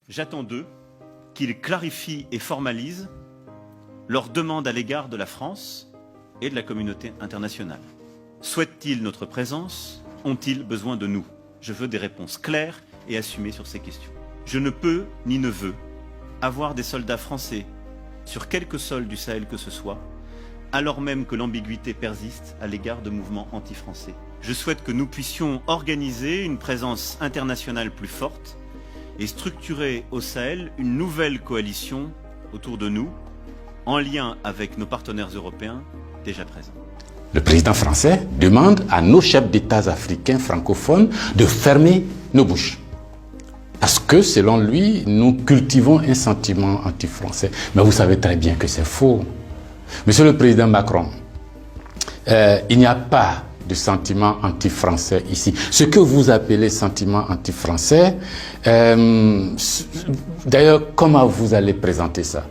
J'attends d'eux qu'ils clarifient et formalisent leurs demandes à l'égard de la France et de la communauté internationale. Souhaitent-ils notre présence? Ont-ils besoin de nous? Je veux des réponses claires et assumées sur ces questions. Je ne peux ni ne veux avoir des soldats français sur quelque sol du Sahel que ce soit, alors même que l'ambiguïté persiste à l'égard de mouvements anti-français. Je souhaite que nous puissions organiser une présence internationale plus forte et structurer au Sahel une nouvelle coalition autour de nous, en lien avec nos partenaires européens déjà présents. Le président français demande à nos chefs d'État africains francophones de fermer nos bouches. Parce que, selon lui, nous cultivons un sentiment anti-français. Mais vous savez très bien que c'est faux. Monsieur le président Macron, il n'y a pas de sentiment anti-français ici. Ce que vous appelez sentiment anti-français, d'ailleurs, comment vous allez présenter ça?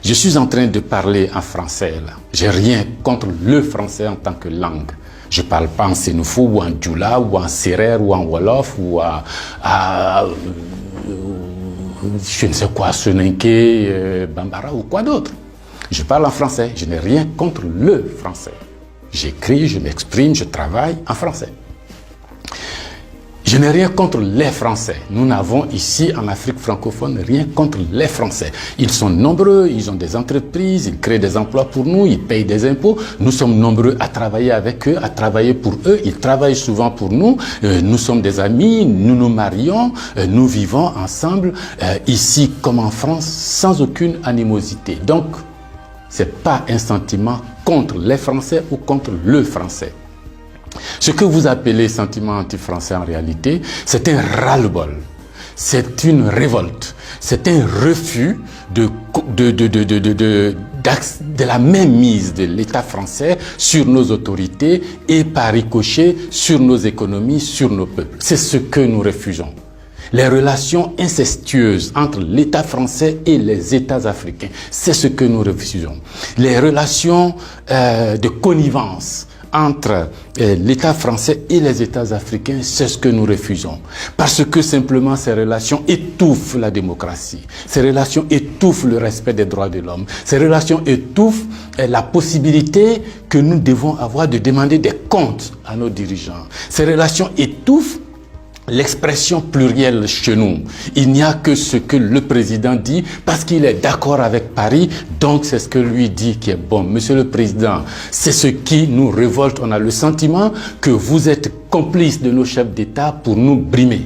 Je suis en train de parler en français là. J'ai rien contre le français en tant que langue. Je parle pas en sénoufo ou en djoula ou en serer ou en wolof ou je ne sais quoi, soninké, bambara ou quoi d'autre. Je parle en français. Je n'ai rien contre le français. J'écris, je m'exprime, je travaille en français. Je n'ai rien contre les Français. Nous n'avons ici en Afrique francophone rien contre les Français. Ils sont nombreux, ils ont des entreprises, ils créent des emplois pour nous, ils payent des impôts. Nous sommes nombreux à travailler avec eux, à travailler pour eux. Ils travaillent souvent pour nous. Nous sommes des amis, nous nous marions, nous vivons ensemble ici comme en France sans aucune animosité. Donc, c'est pas un sentiment contre les Français ou contre le Français. Ce que vous appelez sentiment anti-français en réalité, c'est un ras-le-bol, c'est une révolte, c'est un refus de la mainmise de l'État français sur nos autorités et par ricochet sur nos économies, sur nos peuples. C'est ce que nous refusons. Les relations incestueuses entre l'État français et les États africains, c'est ce que nous refusons. Les relations de connivence entre l'État français et les États africains, c'est ce que nous refusons. Parce que simplement ces relations étouffent la démocratie, ces relations étouffent le respect des droits de l'homme, ces relations étouffent la possibilité que nous devons avoir de demander des comptes à nos dirigeants. Ces relations étouffent l'expression plurielle chez nous. Il n'y a que ce que le président dit parce qu'il est d'accord avec Paris, donc c'est ce que lui dit qui est bon. Monsieur le président, c'est ce qui nous révolte. On a le sentiment que vous êtes complice de nos chefs d'État pour nous brimer.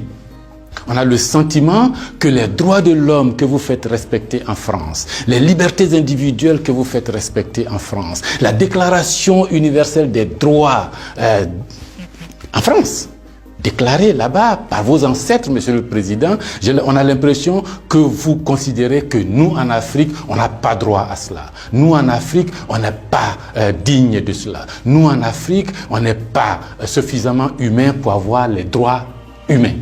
On a le sentiment que les droits de l'homme que vous faites respecter en France, les libertés individuelles que vous faites respecter en France, la déclaration universelle des droits en France, déclaré là-bas par vos ancêtres, Monsieur le Président, on a l'impression que vous considérez que nous, en Afrique, on n'a pas droit à cela. Nous, en Afrique, on n'est pas digne de cela. Nous, en Afrique, on n'est pas suffisamment humain pour avoir les droits humains.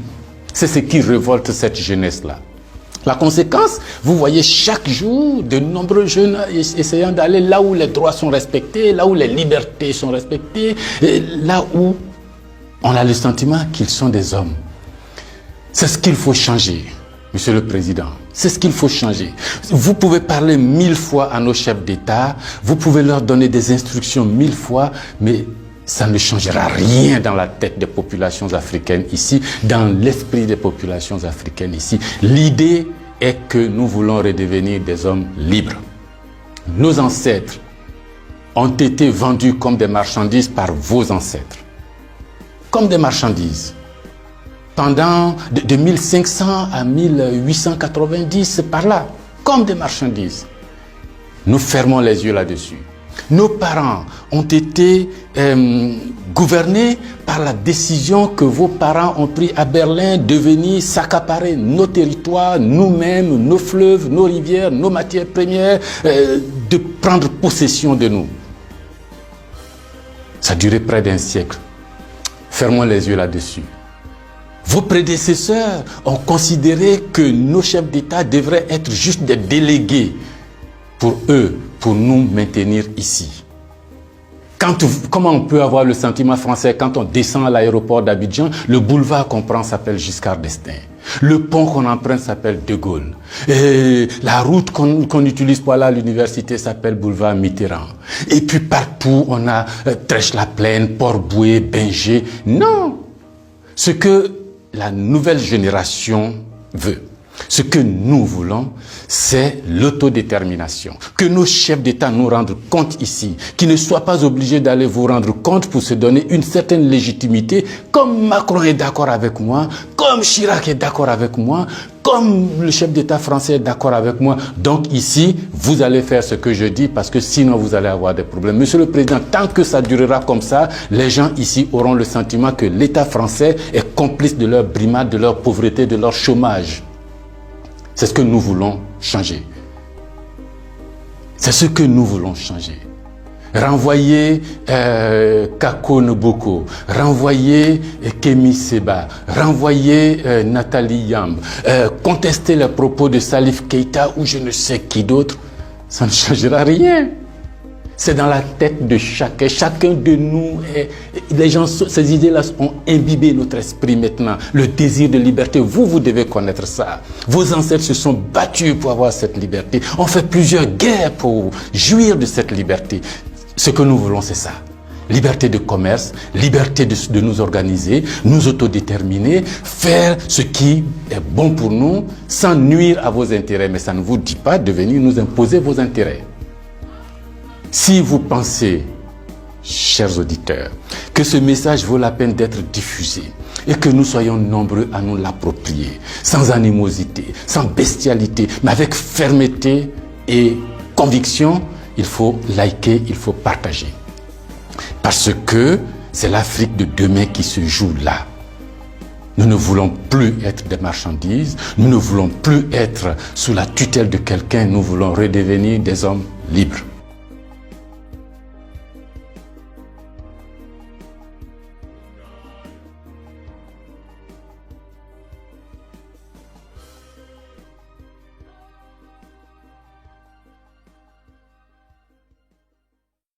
C'est ce qui révolte cette jeunesse-là. La conséquence, vous voyez chaque jour de nombreux jeunes essayant d'aller là où les droits sont respectés, là où les libertés sont respectées, là où on a le sentiment qu'ils sont des hommes. C'est ce qu'il faut changer, Monsieur le Président. C'est ce qu'il faut changer. Vous pouvez parler 1000 fois à nos chefs d'État, vous pouvez leur donner des instructions 1000 fois, mais ça ne changera rien dans la tête des populations africaines ici, dans l'esprit des populations africaines ici. L'idée est que nous voulons redevenir des hommes libres. Nos ancêtres ont été vendus comme des marchandises par vos ancêtres. Comme des marchandises. Pendant de 1500 à 1890, c'est par là, comme des marchandises. Nous fermons les yeux là-dessus. Nos parents ont été gouvernés par la décision que vos parents ont prise à Berlin de venir s'accaparer nos territoires, nous-mêmes, nos fleuves, nos rivières, nos matières premières, de prendre possession de nous. Ça a duré près d'un siècle. Fermons les yeux là-dessus. Vos prédécesseurs ont considéré que nos chefs d'État devraient être juste des délégués pour eux, pour nous maintenir ici. Comment on peut avoir le sentiment français quand on descend à l'aéroport d'Abidjan? Le boulevard qu'on prend s'appelle Giscard d'Estaing. Le pont qu'on emprunte s'appelle De Gaulle. Et la route qu'on utilise pour aller à l'université s'appelle boulevard Mitterrand. Et puis partout, on a Trèche-la-Plaine, Port-Bouët, Binger. Non! Ce que la nouvelle génération veut, ce que nous voulons, c'est l'autodétermination. Que nos chefs d'État nous rendent compte ici, qu'ils ne soient pas obligés d'aller vous rendre compte pour se donner une certaine légitimité, comme Macron est d'accord avec moi, comme Chirac est d'accord avec moi, comme le chef d'État français est d'accord avec moi. Donc ici, vous allez faire ce que je dis parce que sinon vous allez avoir des problèmes. Monsieur le Président, tant que ça durera comme ça, les gens ici auront le sentiment que l'État français est complice de leur brimade, de leur pauvreté, de leur chômage. C'est ce que nous voulons changer. C'est ce que nous voulons changer. Renvoyer Kako Noboko, renvoyer Kémy Séba, renvoyer Nathalie Yamb, contester les propos de Salif Keïta ou je ne sais qui d'autre, ça ne changera rien. C'est dans la tête de chacun. Chacun de nous, les gens, ces idées-là ont imbibé notre esprit maintenant. Le désir de liberté, vous devez connaître ça. Vos ancêtres se sont battus pour avoir cette liberté. On fait plusieurs guerres pour jouir de cette liberté. Ce que nous voulons, c'est ça. Liberté de commerce, liberté de nous organiser, nous autodéterminer, faire ce qui est bon pour nous sans nuire à vos intérêts. Mais ça ne vous dit pas de venir nous imposer vos intérêts. Si vous pensez, chers auditeurs, que ce message vaut la peine d'être diffusé et que nous soyons nombreux à nous l'approprier, sans animosité, sans bestialité, mais avec fermeté et conviction, il faut liker, il faut partager. Parce que c'est l'Afrique de demain qui se joue là. Nous ne voulons plus être des marchandises, nous ne voulons plus être sous la tutelle de quelqu'un, nous voulons redevenir des hommes libres.